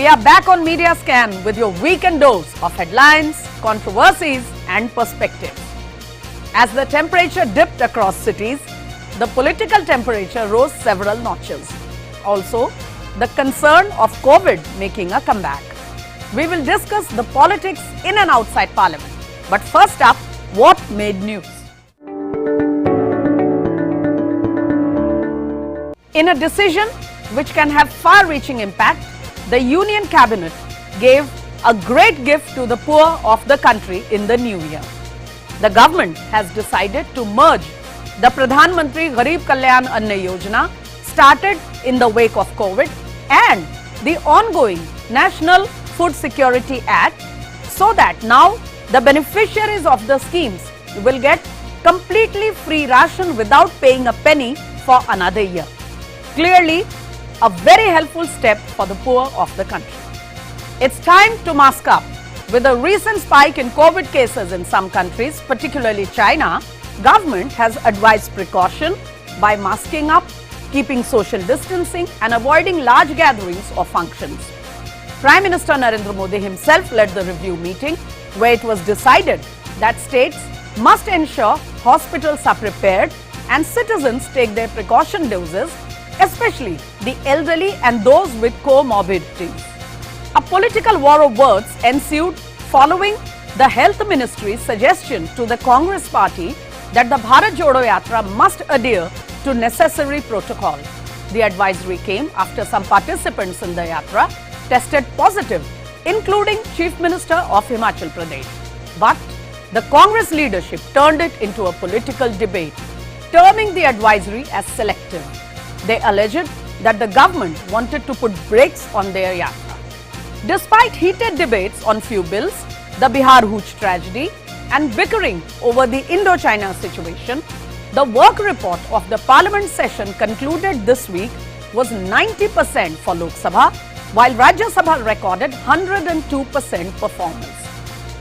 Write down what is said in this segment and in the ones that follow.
we are back on Media Scan with your weekend dose of headlines, controversies and perspectives. As the temperature dipped across cities, the political temperature rose several notches. Also, the concern of COVID making a comeback. We will discuss the politics in and outside Parliament. But first up, what made news? In a decision which can have far-reaching impact, the Union Cabinet gave a great gift to the poor of the country in the new year. The government has decided to merge the Pradhan Mantri Garib Kalyan Anna Yojana started in the wake of COVID and the ongoing National Food Security Act so that now the beneficiaries of the schemes will get completely free ration without paying a penny for another year. Clearly, a very helpful step for the poor of the country. It's time to mask up. With a recent spike in COVID cases in some countries, particularly China, government has advised precaution by masking up, keeping social distancing and avoiding large gatherings or functions. Prime Minister Narendra Modi himself led the review meeting where it was decided that states must ensure hospitals are prepared and citizens take their precaution doses, especially the elderly and those with comorbidities. A political war of words ensued following the Health Ministry's suggestion to the Congress party that the Bharat Jodo Yatra must adhere to necessary protocol. The advisory came after some participants in the Yatra tested positive, including Chief Minister of Himachal Pradesh. But the Congress leadership turned it into a political debate, terming the advisory as selective. They alleged that the government wanted to put brakes on their yatra. Despite heated debates on few bills, the Bihar Hooch tragedy and bickering over the Indo-China situation, the work report of the Parliament session concluded this week was 90% for Lok Sabha, while Rajya Sabha recorded 102% performance.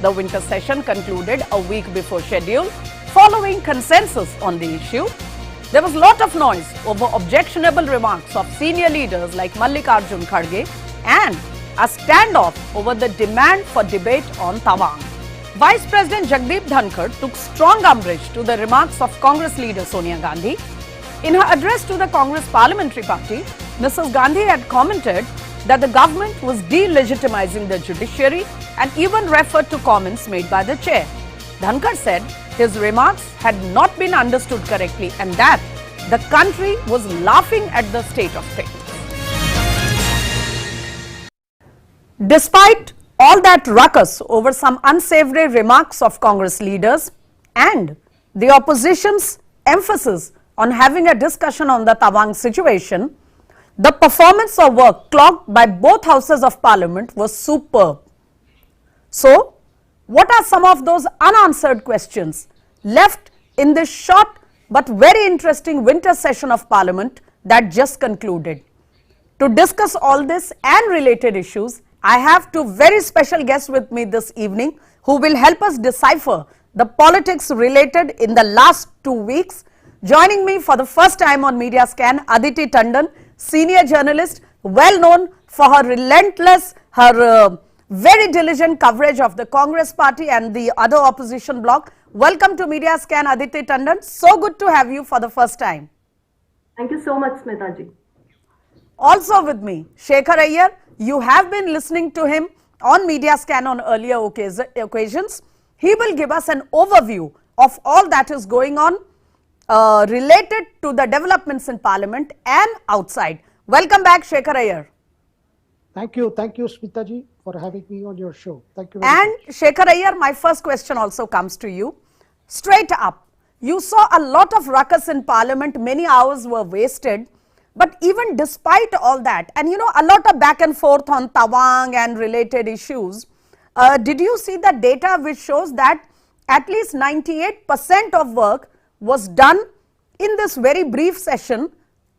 The winter session concluded a week before schedule, following consensus on the issue. There was a lot of noise over objectionable remarks of senior leaders like Mallikarjun Kharge and a standoff over the demand for debate on Tawang. Vice President Jagdeep Dhankar took strong umbrage to the remarks of Congress leader Sonia Gandhi. In her address to the Congress Parliamentary Party, Mrs. Gandhi had commented that the government was delegitimizing the judiciary and even referred to comments made by the chair. Dhankar said his remarks had not been understood correctly and that the country was laughing at the state of things. Despite all that ruckus over some unsavory remarks of Congress leaders and the opposition's emphasis on having a discussion on the Tawang situation, the performance of work clocked by both houses of parliament was superb. So, what are some of those unanswered questions left in this short but very interesting winter session of Parliament that just concluded? To discuss all this and related issues, I have two very special guests with me this evening who will help us decipher the politics related in the last 2 weeks. Joining me for the first time on Media Scan, Aditi Tandon, senior journalist, well known for her relentless, very diligent coverage of the Congress party and the other opposition bloc. Welcome to Media Scan, Aditi Tandon. So good to have you for the first time. Thank you so much, Smitaji. Also with me, Shekhar Iyer. You have been listening to him on Media Scan on earlier occasions. He will give us an overview of all that is going on related to the developments in Parliament and outside. Welcome back, Shekhar Iyer. Thank you, Smitaji, for having me on your show. Thank you very much. And Shekhar Iyer, my first question also comes to you. Straight up, you saw a lot of ruckus in Parliament, many hours were wasted. But even despite all that, and you know, a lot of back and forth on Tawang and related issues, did you see the data which shows that at least 98% of work was done in this very brief session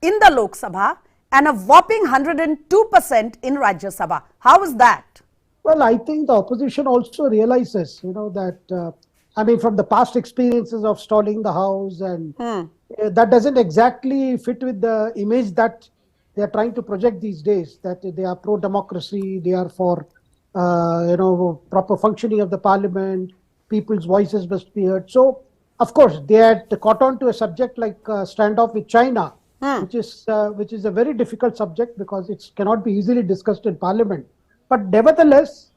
in the Lok Sabha and a whopping 102% in Rajya Sabha? How is that? Well, I think the opposition also realizes, that, from the past experiences of stalling the House and that doesn't exactly fit with the image that they are trying to project these days, that they are pro-democracy, they are for proper functioning of the parliament, people's voices must be heard. So, of course, they had caught on to a subject like standoff with China, which is a very difficult subject because it cannot be easily discussed in parliament. But nevertheless,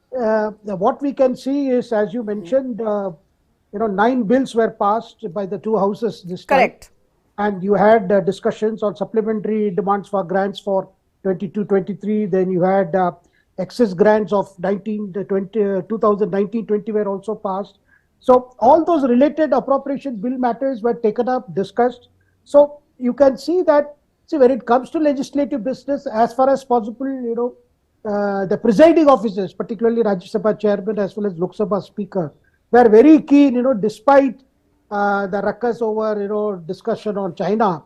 what we can see is, as you mentioned, 9 bills were passed by the two houses this time. Correct. And you had discussions on supplementary demands for grants for 22-23. Then you had excess grants of 2019-20 were also passed. So all those related appropriation bill matters were taken up, discussed. So you can see that, when it comes to legislative business, as far as possible, the presiding officers, particularly Rajya Sabha chairman as well as Lok Sabha speaker, were very keen, despite the ruckus over, discussion on China.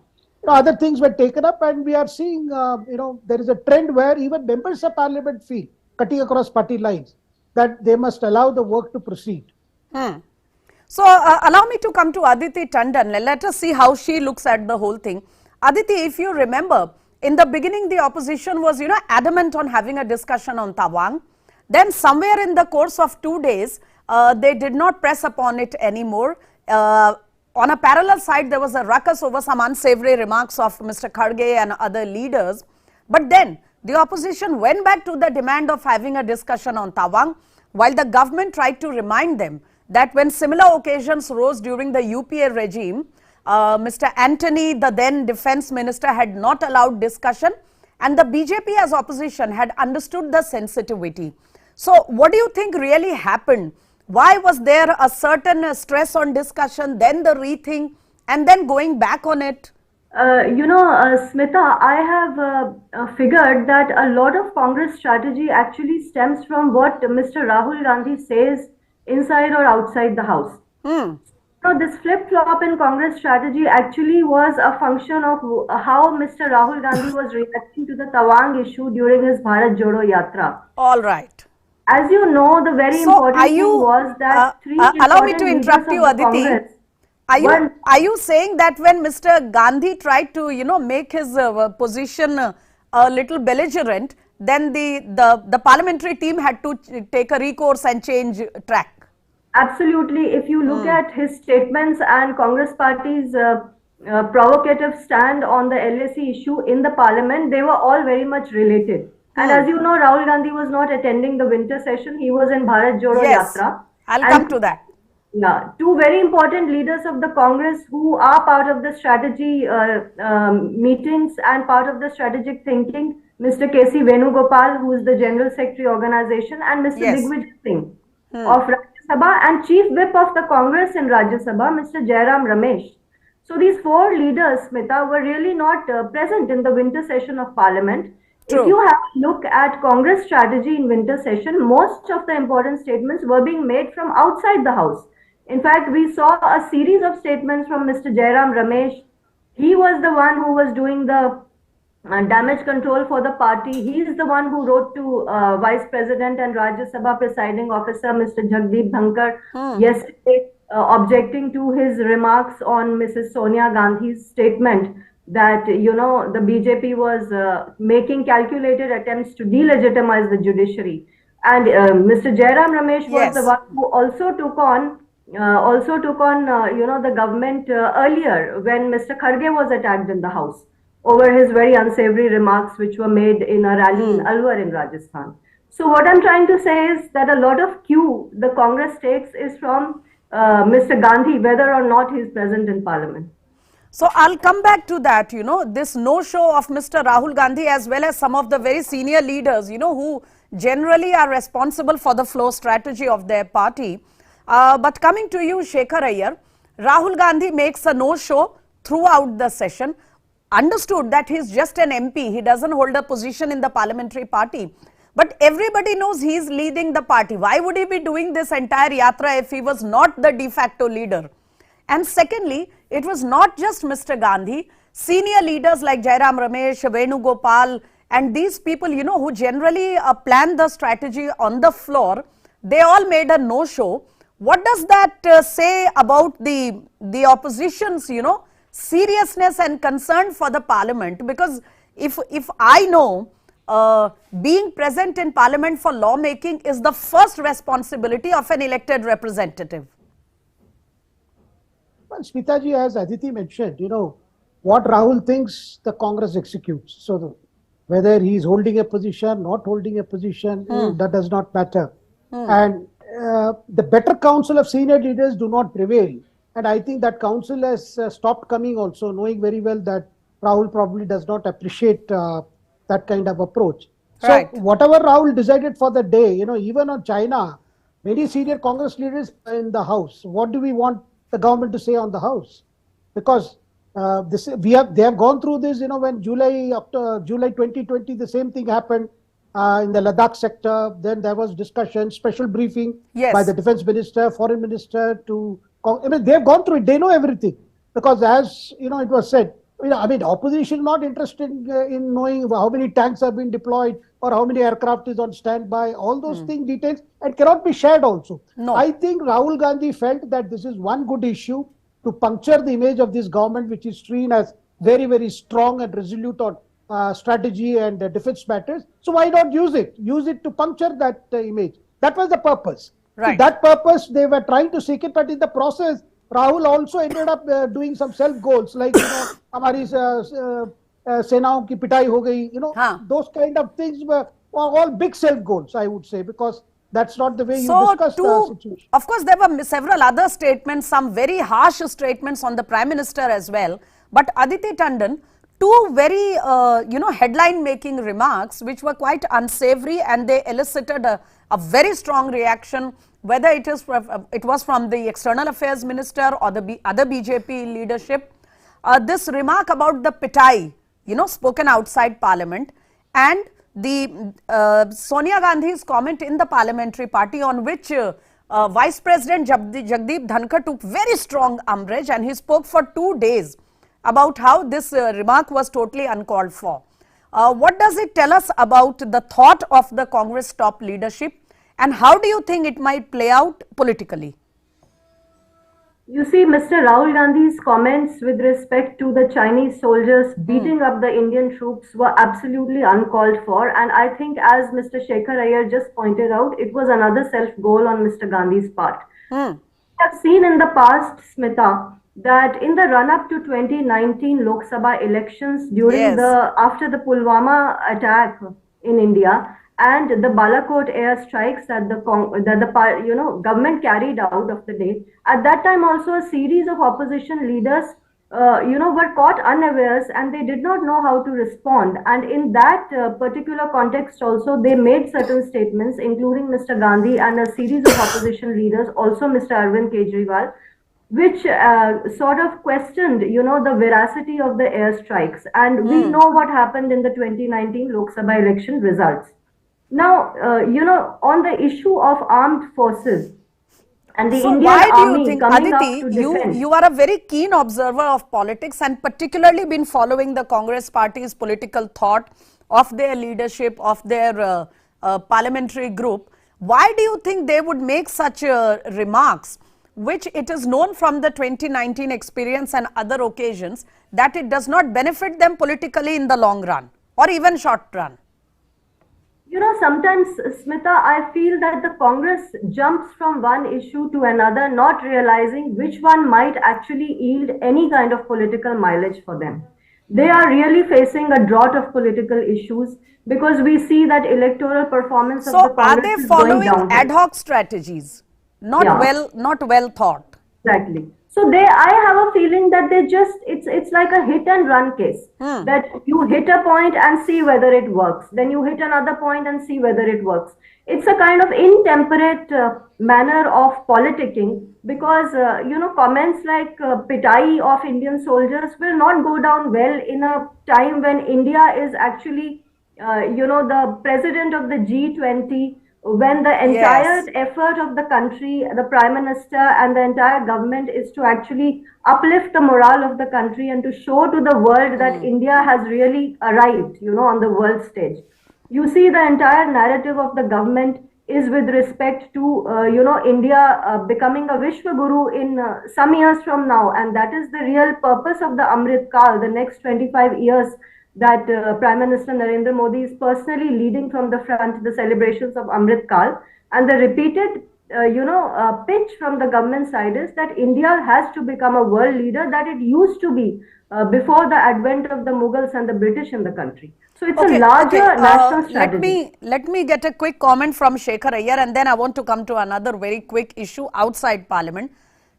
Other things were taken up, and we are seeing, there is a trend where even members of parliament feel, cutting across party lines, that they must allow the work to proceed. So, allow me to come to Aditi Tandon. Let us see how she looks at the whole thing. Aditi, if you remember, in the beginning, the opposition was, adamant on having a discussion on Tawang. Then somewhere in the course of 2 days, they did not press upon it anymore. On a parallel side, there was a ruckus over some unsavory remarks of Mr. Kharge and other leaders. But then the opposition went back to the demand of having a discussion on Tawang, while the government tried to remind them that when similar occasions rose during the UPA regime, Mr. Antony, the then defense minister, had not allowed discussion, and the BJP as opposition had understood the sensitivity. So what do you think really happened? Why was there a certain stress on discussion, then the rethink, and then going back on it? Smita, I have figured that a lot of Congress strategy actually stems from what Mr. Rahul Gandhi says inside or outside the house. So this flip-flop in Congress strategy actually was a function of how Mr. Rahul Gandhi was reacting to the Tawang issue during his Bharat Jodo Yatra. All right. As you know, the very important thing was that allow me to interrupt you, Aditi. Are you saying that when Mr. Gandhi tried to, make his position a little belligerent, then the parliamentary team had to take a recourse and change track? Absolutely. If you look at his statements and Congress party's provocative stand on the LAC issue in the parliament, they were all very much related. And as you know, Rahul Gandhi was not attending the winter session. He was in Bharat Jodo Yatra. I'll come to that. Yeah, two very important leaders of the Congress who are part of the strategy meetings and part of the strategic thinking, Mr. K.C. Venugopal, who is the General Secretary organization, and Mr. Digvijay Singh of Rajya Sabha, and Chief Whip of the Congress in Rajya Sabha, Mr. Jairam Ramesh. So these four leaders, Smita, were really not present in the winter session of Parliament. True. If you have a look at Congress strategy in winter session, most of the important statements were being made from outside the House. In fact, we saw a series of statements from Mr. Jairam Ramesh. He was the one who was doing the damage control for the party. He is the one who wrote to Vice President and Rajya Sabha presiding officer, Mr. Jagdeep Dhankar, yesterday, objecting to his remarks on Mrs. Sonia Gandhi's statement that, the BJP was making calculated attempts to delegitimize the judiciary. And Mr. Jairam Ramesh was the one who also took on the government earlier when Mr. Kharge was attacked in the House over his very unsavory remarks which were made in a rally in Alwar in Rajasthan. So what I'm trying to say is that a lot of cue the Congress takes is from Mr. Gandhi, whether or not he is present in Parliament. So I'll come back to that, this no-show of Mr. Rahul Gandhi as well as some of the very senior leaders, who generally are responsible for the flow strategy of their party. But coming to you, Shekhar Iyer, Rahul Gandhi makes a no-show throughout the session. Understood that he's just an MP. He doesn't hold a position in the parliamentary party. But everybody knows he's leading the party. Why would he be doing this entire yatra if he was not the de facto leader? And secondly, it was not just Mr. Gandhi. Senior leaders like Jairam Ramesh, Venugopal, and these people, who generally plan the strategy on the floor, they all made a no-show. What does that say about the opposition's, seriousness and concern for the parliament? Because if I know being present in parliament for lawmaking is the first responsibility of an elected representative. Well, Smitaji, as Aditi mentioned, what Rahul thinks, the Congress executes. So whether he is holding a position, not holding a position, that does not matter. And the better counsel of senior leaders do not prevail. And I think that counsel has stopped coming also, knowing very well that Rahul probably does not appreciate that kind of approach. So Right. whatever Rahul decided for the day, even on China, many senior Congress leaders in the House, what do we want the government to say on the House? Because they have gone through this, when after July 2020, the same thing happened in the Ladakh sector. Then there was discussion, special briefing Yes. by the defense minister, foreign minister they have gone through it. They know everything because as it was said, opposition not interested in knowing how many tanks have been deployed or how many aircraft is on standby. All those things, details, and cannot be shared also. No. I think Rahul Gandhi felt that this is one good issue to puncture the image of this government, which is seen as very, very strong and resolute on strategy and defense matters. So why not use it? Use it to puncture that image. That was the purpose. Right. To that purpose, they were trying to seek it, but in the process, Rahul also ended up doing some self goals, like हमारी सेनाओं की पिटाई हो गई. Those kind of things were all big self goals, I would say, because that's not the way you discuss the situation. Of course, there were several other statements, some very harsh statements on the Prime Minister as well. But Aditi Tandon, two very, headline-making remarks which were quite unsavory, and they elicited a very strong reaction, whether it was from the External Affairs Minister or the other BJP leadership. This remark about the pitai, spoken outside Parliament, and the Sonia Gandhi's comment in the parliamentary party, on which Vice President Jagdeep Dhankar took very strong umbrage, and he spoke for 2 days about how this remark was totally uncalled for. What does it tell us about the thought of the Congress top leadership, and how do you think it might play out politically? You see, Mr. Rahul Gandhi's comments with respect to the Chinese soldiers beating up the Indian troops were absolutely uncalled for. And I think, as Mr. Shekhar Iyer just pointed out, it was another self-goal on Mr. Gandhi's part. We have seen in the past, Smita, that in the run-up to 2019 Lok Sabha elections, during after the Pulwama attack in India, and the Balakot airstrikes that the government carried out of the day. At that time, also a series of opposition leaders, were caught unawares, and they did not know how to respond. And in that particular context, also they made certain statements, including Mr. Gandhi and a series of opposition leaders, also Mr. Arvind Kejriwal, which sort of questioned, the veracity of the airstrikes. And we know what happened in the 2019 Lok Sabha election results. Now, on the issue of armed forces and the Indian army coming Aditi, up to defend. you are a very keen observer of politics, and particularly been following the Congress party's political thought of their leadership, of their parliamentary group. Why do you think they would make such remarks, which it is known from the 2019 experience and other occasions that it does not benefit them politically in the long run or even short run? Sometimes, Smita, I feel that the Congress jumps from one issue to another, not realizing which one might actually yield any kind of political mileage for them. They are really facing a drought of political issues, because we see that electoral performance of the Congress is going down. So are they following ad hoc strategies, not well thought? Exactly. So I have a feeling that it's like a hit and run case, that you hit a point and see whether it works. Then you hit another point and see whether it works. It's a kind of intemperate manner of politicking, because, comments like pitai of Indian soldiers will not go down well in a time when India is actually, the president of the G20, when the entire effort of the country, the Prime Minister and the entire government, is to actually uplift the morale of the country and to show to the world that India has really arrived, on the world stage. You see, the entire narrative of the government is with respect to, India becoming a Vishwa Guru in some years from now. And that is the real purpose of the Amrit Kal, the next 25 years, that Prime Minister Narendra Modi is personally leading from the front the celebrations of Amrit Kal, and the repeated pitch from the government side is that India has to become a world leader that it used to be before the advent of the Mughals and the British in the country. So it's a larger national strategy. Let me get a quick comment from Shekhar Iyer, and then I want to come to another very quick issue outside Parliament.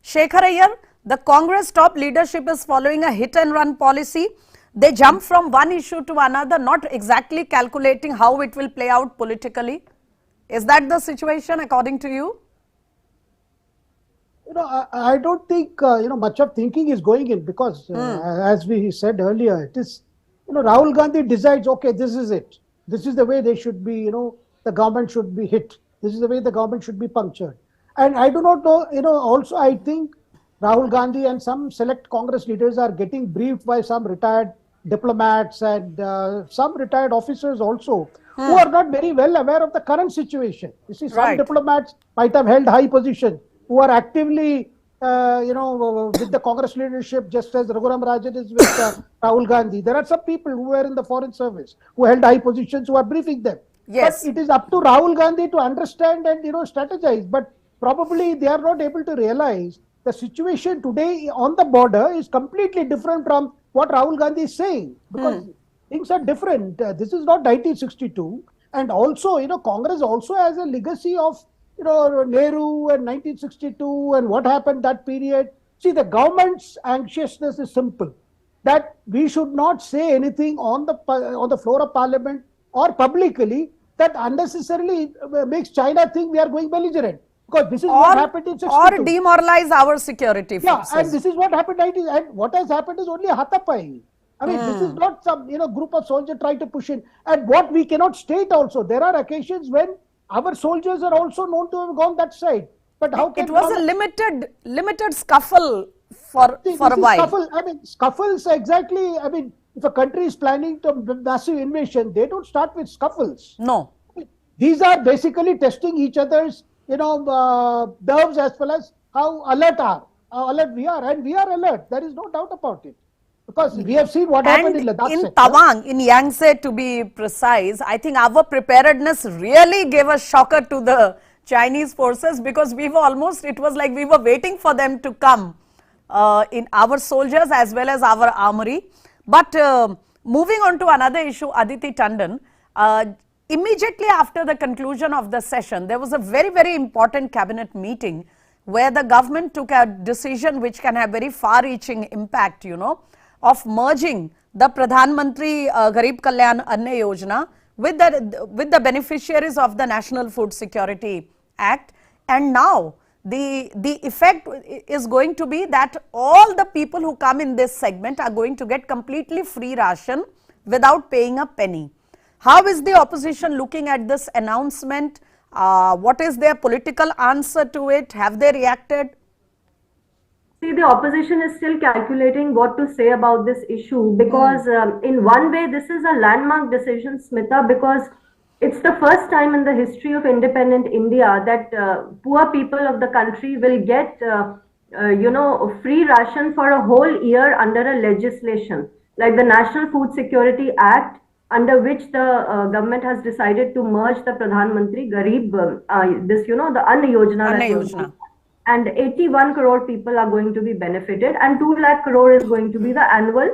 Shekhar Iyer, the Congress top leadership is following a hit and run policy. They jump from one issue to another, not exactly calculating how it will play out politically. Is that the situation according to you? I don't think much of thinking is going in, because as we said earlier, it is Rahul Gandhi decides, okay, this is it. This is the way they should be. The government should be hit. This is the way the government should be punctured. And I do not know. Also I think Rahul Gandhi and some select Congress leaders are getting briefed by some retired diplomats and some retired officers also, who are not very well aware of the current situation. You see, some diplomats might have held high position, who are actively, with the Congress leadership, just as Raghuram Rajan is with Rahul Gandhi. There are some people who were in the foreign service, who held high positions, who are briefing them. Yes. But it is up to Rahul Gandhi to understand and, strategize. But probably they are not able to realize the situation today on the border is completely different from what Rahul Gandhi is saying, because things are different. This is not 1962. And also, Congress also has a legacy of, Nehru and 1962 and what happened that period. See, the government's anxiousness is simple, that we should not say anything on the floor of Parliament or publicly that unnecessarily makes China think we are going belligerent. Because this is what happened in 62. Or demoralize our security forces. Yeah, and this is what happened in 19. And what has happened is only a hatapai. I mean, this is not some group of soldiers trying to push in. And what we cannot state also, there are occasions when our soldiers are also known to have gone that side. But how can it was a limited scuffle for a while. Scuffles exactly. I mean, if a country is planning to massive invasion, they don't start with scuffles. No. These are basically testing each other's nerves, as well as how alert we are, and we are alert. There is no doubt about it, because we have seen what happened in Ladakh. In Tawang, in Yangtze to be precise, I think our preparedness really gave a shocker to the Chinese forces, because we were it was like we were waiting for them to come, in our soldiers as well as our armory. But moving on to another issue, Aditi Tandon, immediately after the conclusion of the session, there was a very, very important cabinet meeting where the government took a decision which can have very far-reaching impact, of merging the Pradhan Mantri Garib Kalyan Anna Yojana with the beneficiaries of the National Food Security Act. And now the effect is going to be that all the people who come in this segment are going to get completely free ration without paying a penny. How is the opposition looking at this announcement? What is their political answer to it? Have they reacted? See, the opposition is still calculating what to say about this issue, because in one way, this is a landmark decision, Smita, because it's the first time in the history of independent India that poor people of the country will get, free ration for a whole year under a legislation like the National Food Security Act, under which the government has decided to merge the Pradhan Mantri Garib, the Anna Yojana. And 81 crore people are going to be benefited, and 2 lakh crore is going to be the annual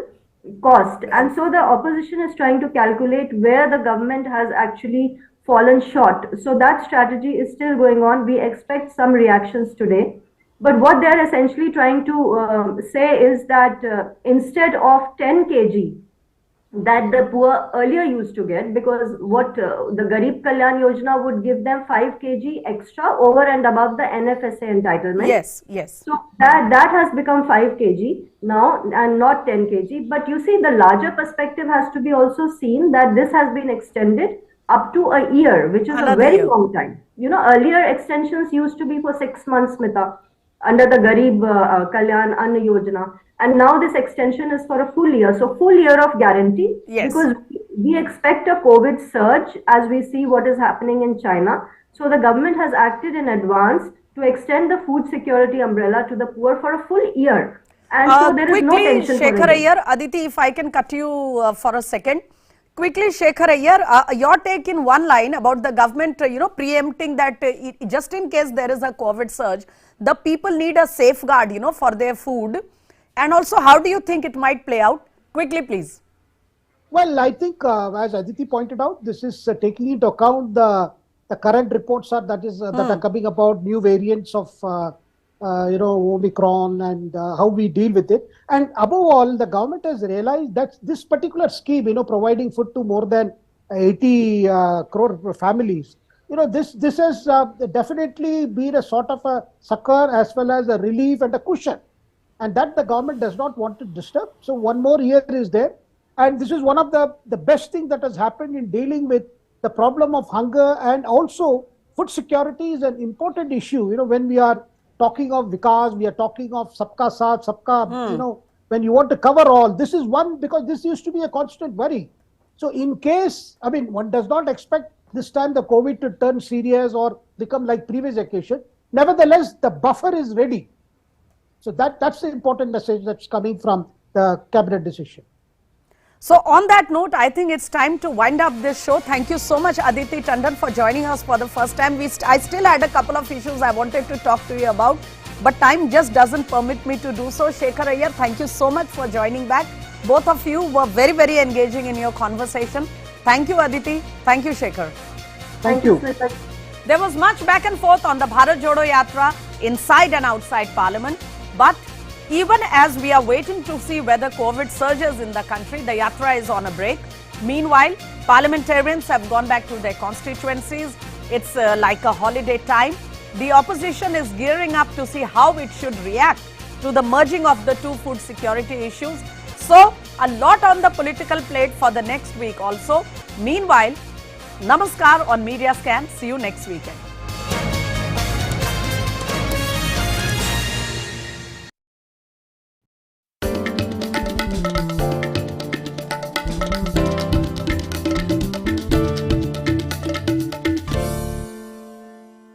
cost. And so the opposition is trying to calculate where the government has actually fallen short. So that strategy is still going on. We expect some reactions today. But what they're essentially trying to say is that instead of 10 kg that the poor earlier used to get, because what the Garib Kalyan Yojana would give them 5 kg extra over and above the NFSA entitlement. Yes. So that has become 5 kg now and not 10 kg. But you see, the larger perspective has to be also seen that this has been extended up to a year, which is a very long time. Earlier extensions used to be for 6 months, Smita, under the Garib Kalyan Anna Yojana. And now this extension is for a full year. So full year of guarantee. Yes. Because we expect a COVID surge as we see what is happening in China. So the government has acted in advance to extend the food security umbrella to the poor for a full year. And so there is no Quickly, tension for Shekhar India. Iyer, Aditi, if I can cut you for a second. Quickly, Shekhar Iyer, your take in one line about the government, preempting that just in case there is a COVID surge, the people need a safeguard, for their food. And also, how do you think it might play out? Quickly, please. Well, I think as Aditi pointed out, this is taking into account the current reports are that are coming about new variants of Omicron and how we deal with it. And above all, the government has realized that this particular scheme, providing food to more than 80 crore families, this has definitely been a sort of a succor as well as a relief and a cushion, and that the government does not want to disturb. So one more year is there, and this is one of the best thing that has happened in dealing with the problem of hunger. And also food security is an important issue. When we are talking of Vikas, we are talking of Sabka Saath, Sabka, when you want to cover all, this is one, because this used to be a constant worry. So in case, one does not expect this time the COVID to turn serious or become like previous occasion. Nevertheless, the buffer is ready. So that's the important message that's coming from the cabinet decision. So on that note, I think it's time to wind up this show. Thank you so much, Aditi Tandon, for joining us for the first time. I still had a couple of issues I wanted to talk to you about, but time just doesn't permit me to do so. Shekhar Iyer, thank you so much for joining back. Both of you were very, very engaging in your conversation. Thank you, Aditi. Thank you, Shekhar. Thank you. There was much back and forth on the Bharat Jodo Yatra inside and outside Parliament, but even as we are waiting to see whether COVID surges in the country, the Yatra is on a break. Meanwhile, parliamentarians have gone back to their constituencies. It's like a holiday time. The opposition is gearing up to see how it should react to the merging of the two food security issues. So, a lot on the political plate for the next week also. Meanwhile, Namaskar on Media Scan. See you next weekend.